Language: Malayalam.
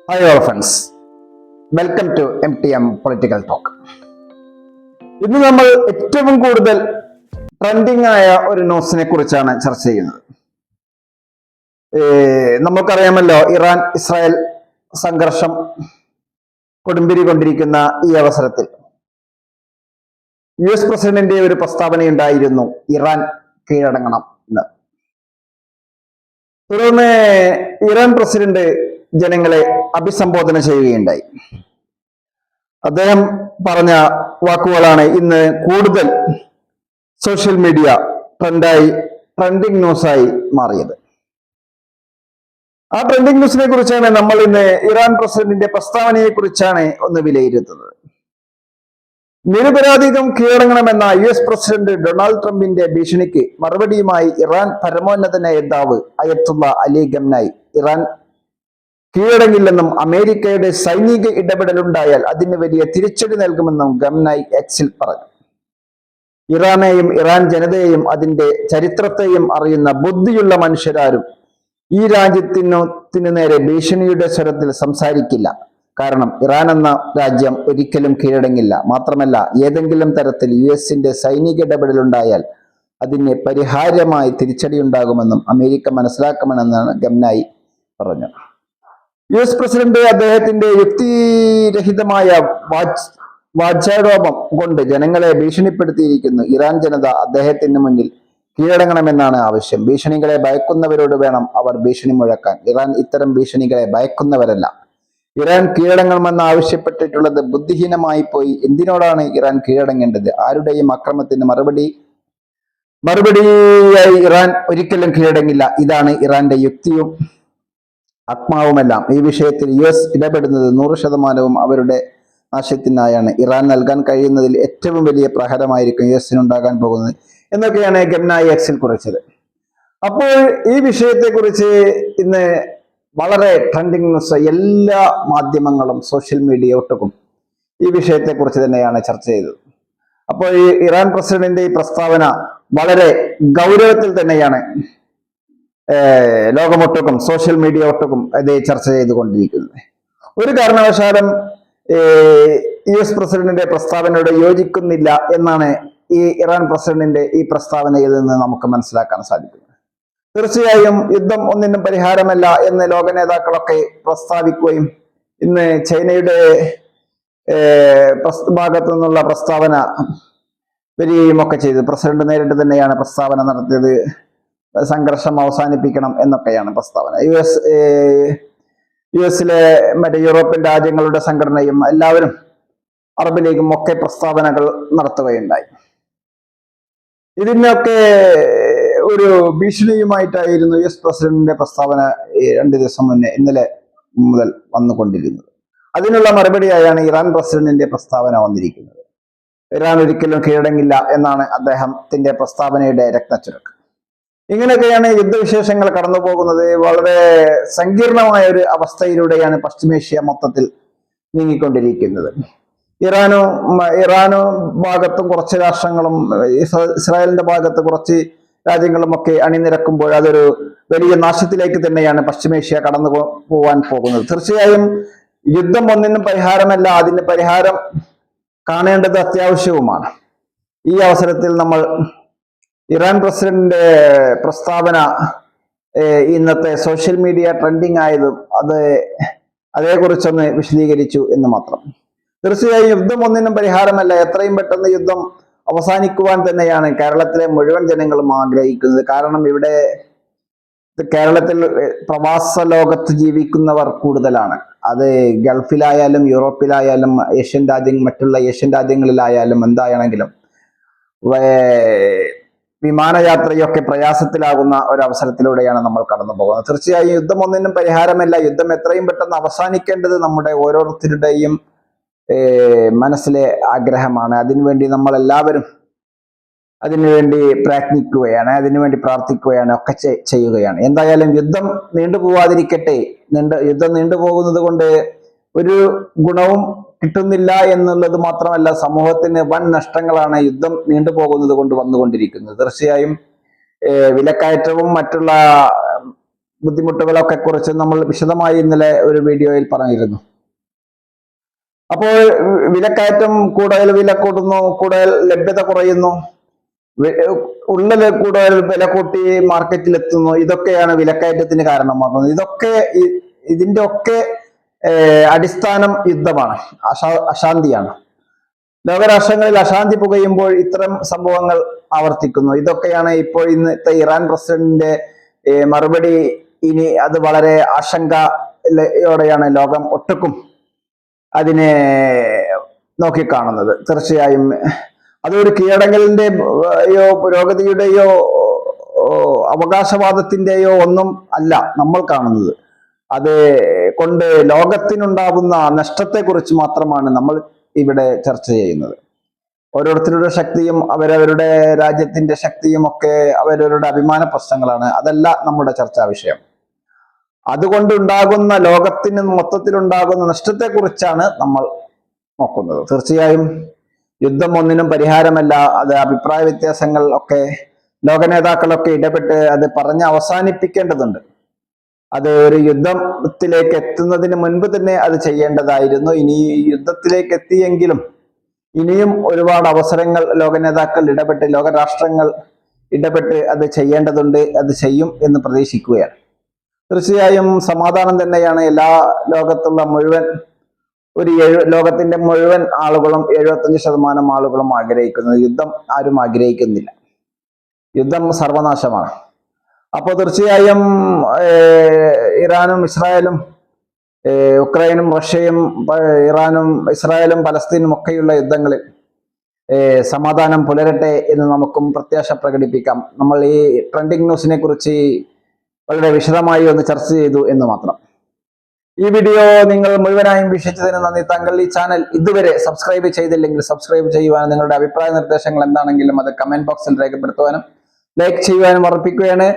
Hi all friends, welcome to MTM political talk. ഇന്ന് നമ്മൾ ഏറ്റവും കൂടുതൽ ട്രെൻഡിങ് ആയ ഒരു ന്യൂസിനെ കുറിച്ചാണ് ചർച്ച ചെയ്യുന്നത്. നമുക്കറിയാമല്ലോ, ഇറാൻ ഇസ്രായേൽ സംഘർഷം കൊടുമ്പിരി കൊണ്ടിരിക്കുന്ന ഈ അവസരത്തിൽ US പ്രസിഡന്റിന്റെ ഒരു പ്രസ്താവനയുണ്ടായിരുന്നു, ഇറാൻ കീഴടങ്ങണം എന്ന്. തുടർന്ന് ഇറാൻ പ്രസിഡന്റ് ജനങ്ങളെ അഭിസംബോധന ചെയ്യുകയുണ്ടായി. അദ്ദേഹം പറഞ്ഞ വാക്കുകളാണ് ഇന്ന് കൂടുതൽ സോഷ്യൽ മീഡിയ ട്രെൻഡിങ് ന്യൂസായി മാറിയത്. ആ ട്രെൻഡിങ് ന്യൂസിനെ കുറിച്ചാണ് നമ്മൾ ഇന്ന് ഇറാൻ പ്രസിഡന്റിന്റെ പ്രസ്താവനയെ കുറിച്ചാണ് ഒന്ന് വിലയിരുത്തുന്നത്. നിരപരാധികം കീഴടങ്ങണമെന്ന US പ്രസിഡന്റ് ഡൊണാൾഡ് ട്രംപിന്റെ ഭീഷണിക്ക് മറുപടിയുമായി ഇറാൻ പരമോന്നത നേതാവ് അയത്തുള്ള അലി ഖംനായി ഇറാൻ കീഴടങ്ങില്ലെന്നും അമേരിക്കയുടെ സൈനിക ഇടപെടലുണ്ടായാൽ അതിന് വലിയ തിരിച്ചടി നൽകുമെന്നും ഖംനായി എക്സിൽ പറഞ്ഞു. ഇറാനെയും ഇറാൻ ജനതയെയും അതിന്റെ ചരിത്രത്തെയും അറിയുന്ന ബുദ്ധിയുള്ള മനുഷ്യരാരും ഈ രാജ്യത്തിനു നേരെ ഭീഷണിയുടെ സ്വരത്തിൽ സംസാരിക്കില്ല. കാരണം ഇറാൻ എന്ന രാജ്യം ഒരിക്കലും കീഴടങ്ങില്ല. മാത്രമല്ല, ഏതെങ്കിലും തരത്തിൽ US-ന്റെ സൈനിക ഇടപെടലുണ്ടായാൽ അതിന് പരിഹാര്യമായി തിരിച്ചടി ഉണ്ടാകുമെന്നും അമേരിക്ക മനസ്സിലാക്കണമെന്നാണ് ഖംനായി പറഞ്ഞു. US പ്രസിഡന്റ് അദ്ദേഹത്തിന്റെ യുക്തിരഹിതമായ വാചാരോപം കൊണ്ട് ജനങ്ങളെ ഭീഷണിപ്പെടുത്തിയിരിക്കുന്നു. ഇറാൻ ജനത അദ്ദേഹത്തിന് മുന്നിൽ കീഴടങ്ങണമെന്നാണ് ആവശ്യം. ഭീഷണികളെ ഭയക്കുന്നവരോട് വേണം അവർ ഭീഷണി മുഴക്കാൻ. ഇറാൻ ഇത്തരം ഭീഷണികളെ ഭയക്കുന്നവരല്ല. ഇറാൻ കീഴടങ്ങണമെന്ന് ആവശ്യപ്പെട്ടിട്ടുള്ളത് ബുദ്ധിഹീനമായി പോയി. എന്തിനോടാണ് ഇറാൻ കീഴടങ്ങേണ്ടത്? ആരുടെയും അക്രമത്തിന് മറുപടിയായി ഇറാൻ ഒരിക്കലും കീഴടങ്ങില്ല. ഇതാണ് ഇറാന്റെ യുക്തിയും ആത്മാവുമെല്ലാം. ഈ വിഷയത്തിൽ US ഇടപെടുന്നത് 100% അവരുടെ നാശത്തിനായാണ്. ഇറാൻ നൽകാൻ കഴിയുന്നതിൽ ഏറ്റവും വലിയ പ്രഹരമായിരിക്കും US-നുണ്ടാകാൻ പോകുന്നത് എന്നൊക്കെയാണ് ഖംനായി എക്സിൽ കുറിച്ചത്. അപ്പോൾ ഈ വിഷയത്തെക്കുറിച്ച് ഇന്ന് വളരെ ട്രെൻഡിങ് ന്യൂസ്, എല്ലാ മാധ്യമങ്ങളും സോഷ്യൽ മീഡിയ ഒട്ടുക്കും ഈ വിഷയത്തെക്കുറിച്ച് തന്നെയാണ് ചർച്ച ചെയ്തത്. അപ്പോൾ ഈ ഇറാൻ പ്രസിഡന്റിന്റെ ഈ പ്രസ്താവന വളരെ ഗൗരവത്തിൽ തന്നെയാണ് ലോകമൊട്ടുക്കും സോഷ്യൽ മീഡിയ ഒട്ടുക്കും ഇത് ചർച്ച ചെയ്തുകൊണ്ടിരിക്കുന്നത്. ഒരു കാരണവശാലും US പ്രസിഡന്റിന്റെ പ്രസ്താവനയോട് യോജിക്കുന്നില്ല എന്നാണ് ഈ ഇറാൻ പ്രസിഡന്റിന്റെ ഈ പ്രസ്താവനയിൽ നിന്ന് നമുക്ക് മനസ്സിലാക്കാൻ സാധിക്കുന്നത്. തീർച്ചയായും യുദ്ധം ഒന്നിനും പരിഹാരമല്ല എന്ന് ലോക നേതാക്കളൊക്കെ പ്രസ്താവിക്കുകയും ഇന്ന് ചൈനയുടെ ഭാഗത്തു നിന്നുള്ള പ്രസ്താവന വരികയും ഒക്കെ ചെയ്തു. പ്രസിഡന്റ് നേരിട്ട് തന്നെയാണ് പ്രസ്താവന നടത്തിയത്. സംഘർഷം അവസാനിപ്പിക്കണം എന്നൊക്കെയാണ് പ്രസ്താവന. US-ലെ മറ്റ് യൂറോപ്യൻ രാജ്യങ്ങളുടെ സംഘടനയും എല്ലാവരും, അറബ് ലീഗും ഒക്കെ പ്രസ്താവനകൾ നടത്തുകയുണ്ടായി. ഇതിനൊക്കെ ഒരു ഭീഷണിയുമായിട്ടായിരുന്നു US പ്രസിഡന്റിന്റെ പ്രസ്താവന 2 ദിവസം മുന്നേ, ഇന്നലെ മുതൽ വന്നുകൊണ്ടിരുന്നത്. അതിനുള്ള മറുപടിയായാണ് ഇറാൻ പ്രസിഡന്റിന്റെ പ്രസ്താവന വന്നിരിക്കുന്നത്. ഇറാൻ ഒരിക്കലും കീഴടങ്ങില്ല എന്നാണ് അദ്ദേഹത്തിന്റെ പ്രസ്താവനയുടെ രക്തച്ചുരുക്ക്. ഇങ്ങനെയൊക്കെയാണ് യുദ്ധവിശേഷങ്ങൾ കടന്നു പോകുന്നത്. വളരെ സങ്കീർണമായ ഒരു അവസ്ഥയിലൂടെയാണ് പശ്ചിമേഷ്യ മൊത്തത്തിൽ നീങ്ങിക്കൊണ്ടിരിക്കുന്നത്. ഇറാനും ഭാഗത്തും കുറച്ച് രാഷ്ട്രങ്ങളും ഇസ്രായേലിന്റെ ഭാഗത്ത് കുറച്ച് രാജ്യങ്ങളും ഒക്കെ അണിനിരക്കുമ്പോൾ അതൊരു വലിയ നാശത്തിലേക്ക് തന്നെയാണ് പശ്ചിമേഷ്യ കടന്നു പോവാൻ പോകുന്നത്. തീർച്ചയായും യുദ്ധം ഒന്നിനും പരിഹാരമല്ല, അതിന് പരിഹാരം കാണേണ്ടത് അത്യാവശ്യവുമാണ്. ഈ അവസരത്തിൽ നമ്മൾ ഇറാൻ പ്രസിഡന്റിന്റെ പ്രസ്താവന ഇന്നത്തെ സോഷ്യൽ മീഡിയ ട്രെൻഡിങ് ആയതും അതേക്കുറിച്ചൊന്ന് വിശദീകരിച്ചു എന്ന് മാത്രം. തീർച്ചയായും യുദ്ധം ഒന്നിനും പരിഹാരമല്ല. എത്രയും പെട്ടെന്ന് യുദ്ധം അവസാനിക്കുവാൻ തന്നെയാണ് കേരളത്തിലെ മുഴുവൻ ജനങ്ങളും ആഗ്രഹിക്കുന്നത്. കാരണം കേരളത്തിൽ പ്രവാസ ലോകത്ത് ജീവിക്കുന്നവർ കൂടുതലാണ്. അത് ഗൾഫിലായാലും യൂറോപ്പിലായാലും മറ്റുള്ള ഏഷ്യൻ രാജ്യങ്ങളിലായാലും എന്തായാണെങ്കിലും വിമാനയാത്രയൊക്കെ പ്രയാസത്തിലാകുന്ന ഒരവസരത്തിലൂടെയാണ് നമ്മൾ കടന്നു പോകുന്നത്. തീർച്ചയായും യുദ്ധം ഒന്നിനും പരിഹാരമല്ല. യുദ്ധം എത്രയും പെട്ടെന്ന് അവസാനിക്കേണ്ടത് നമ്മുടെ ഓരോരുത്തരുടെയും മനസ്സിലെ ആഗ്രഹമാണ്. അതിനുവേണ്ടി നമ്മൾ എല്ലാവരും അതിനുവേണ്ടി പ്രയത്നിക്കുകയാണ്, അതിനുവേണ്ടി പ്രാർത്ഥിക്കുകയാണ്, ഒക്കെ ചെയ്യുകയാണ്. എന്തായാലും യുദ്ധം നീണ്ടുപോവാതിരിക്കട്ടെ. യുദ്ധം നീണ്ടുപോകുന്നത് കൊണ്ട് ഒരു ഗുണവും കിട്ടുന്നില്ല എന്നുള്ളത് മാത്രമല്ല, സമൂഹത്തിന് വൻ നഷ്ടങ്ങളാണ് യുദ്ധം നീണ്ടുപോകുന്നത് കൊണ്ട് വന്നുകൊണ്ടിരിക്കുന്നത്. തീർച്ചയായും വിലക്കയറ്റവും മറ്റുള്ള ബുദ്ധിമുട്ടുകളൊക്കെ കുറിച്ച് നമ്മൾ വിശദമായി ഇന്നലെ ഒരു വീഡിയോയിൽ പറഞ്ഞിരുന്നു. അപ്പോൾ വിലക്കയറ്റം കൂടുതൽ വില കൂടുന്നു, കൂടുതൽ ലഭ്യത കുറയുന്നു, ഉള്ളത് കൂടുതൽ വില കൂട്ടി മാർക്കറ്റിൽ എത്തുന്നു. ഇതൊക്കെയാണ് വിലക്കയറ്റത്തിന് കാരണമാകുന്നത്. ഇതിന്റെ ഒക്കെ അടിസ്ഥാനം യുദ്ധമാണ്, അശാന്തിയാണ്. ലോകരാഷ്ട്രങ്ങളിൽ അശാന്തി പുകയുമ്പോൾ ഇത്തരം സംഭവങ്ങൾ ആവർത്തിക്കുന്നു. ഇതൊക്കെയാണ് ഇപ്പോൾ ഇന്നത്തെ ഇറാൻ പ്രസിഡന്റിന്റെ മറുപടി. ഇനി അത് വളരെ ആശങ്കയോടെയാണ് ലോകം ഒട്ടുക്കും അതിനെ നോക്കിക്കാണുന്നത്. തീർച്ചയായും അതൊരു കീഴടങ്ങലിന്റെയോ പുരോഗതിയുടെയോ അവകാശവാദത്തിന്റെയോ ഒന്നും അല്ല നമ്മൾ കാണുന്നത്. അത് കൊണ്ട് ലോകത്തിനുണ്ടാവുന്ന നഷ്ടത്തെക്കുറിച്ച് മാത്രമാണ് നമ്മൾ ഇവിടെ ചർച്ച ചെയ്യുന്നത്. ഓരോരുത്തരുടെ ശക്തിയും അവരവരുടെ രാജ്യത്തിന്റെ ശക്തിയും ഒക്കെ അവരവരുടെ അഭിമാന പ്രശ്നങ്ങളാണ്. അതല്ല നമ്മുടെ ചർച്ചാ വിഷയം. അതുകൊണ്ടുണ്ടാകുന്ന ലോകത്തിന് മൊത്തത്തിലുണ്ടാകുന്ന നഷ്ടത്തെക്കുറിച്ചാണ് നമ്മൾ നോക്കുന്നത്. തീർച്ചയായും യുദ്ധം ഒന്നിനും പരിഹാരമല്ല. അത് അഭിപ്രായ വ്യത്യാസങ്ങൾ ഒക്കെ ലോക നേതാക്കളൊക്കെ ഇടപെട്ട് അത് പറഞ്ഞ് അവസാനിപ്പിക്കേണ്ടതുണ്ട്. അത് ഒരു യുദ്ധത്തിലേക്ക് എത്തുന്നതിന് മുൻപ് തന്നെ അത് ചെയ്യേണ്ടതായിരുന്നു. ഇനി യുദ്ധത്തിലേക്ക് എത്തിയെങ്കിലും ഇനിയും ഒരുപാട് അവസരങ്ങൾ ലോക നേതാക്കൾ ഇടപെട്ട്, ലോകരാഷ്ട്രങ്ങൾ ഇടപെട്ട് അത് ചെയ്യേണ്ടതുണ്ട്. അത് ചെയ്യും എന്ന് പ്രതീക്ഷിക്കുകയാണ്. തീർച്ചയായും സമാധാനം തന്നെയാണ് എല്ലാ ലോകത്തുള്ള മുഴുവൻ ലോകത്തിന്റെ മുഴുവൻ ആളുകളും 75% ആളുകളും ആഗ്രഹിക്കുന്നത്. യുദ്ധം ആരും ആഗ്രഹിക്കുന്നില്ല. യുദ്ധം സർവനാശമാണ്. അപ്പോൾ തീർച്ചയായും ഇറാനും ഇസ്രായേലും, ഉക്രൈനും റഷ്യയും, ഇറാനും ഇസ്രായേലും പലസ്തീനും ഒക്കെയുള്ള യുദ്ധങ്ങളിൽ സമാധാനം പുലരട്ടെ എന്ന് നമുക്കും പ്രത്യാശ പ്രകടിപ്പിക്കാം. നമ്മൾ ഈ ട്രെൻഡിങ് ന്യൂസിനെ കുറിച്ച് വളരെ വിശദമായി ഒന്ന് ചർച്ച ചെയ്തു എന്ന് മാത്രം. ഈ വീഡിയോ നിങ്ങൾ മുഴുവനായും വീക്ഷിച്ചതിന് നന്ദി. താങ്കൾ ഈ ചാനൽ ഇതുവരെ സബ്സ്ക്രൈബ് ചെയ്തില്ലെങ്കിൽ സബ്സ്ക്രൈബ് ചെയ്യുവാനും നിങ്ങളുടെ അഭിപ്രായ നിർദ്ദേശങ്ങൾ എന്താണെങ്കിലും അത് കമന്റ് ബോക്സിൽ രേഖപ്പെടുത്തുവാനും ലൈക്ക് ചെയ്യുവാനും ഉറപ്പിക്കുകയാണ്.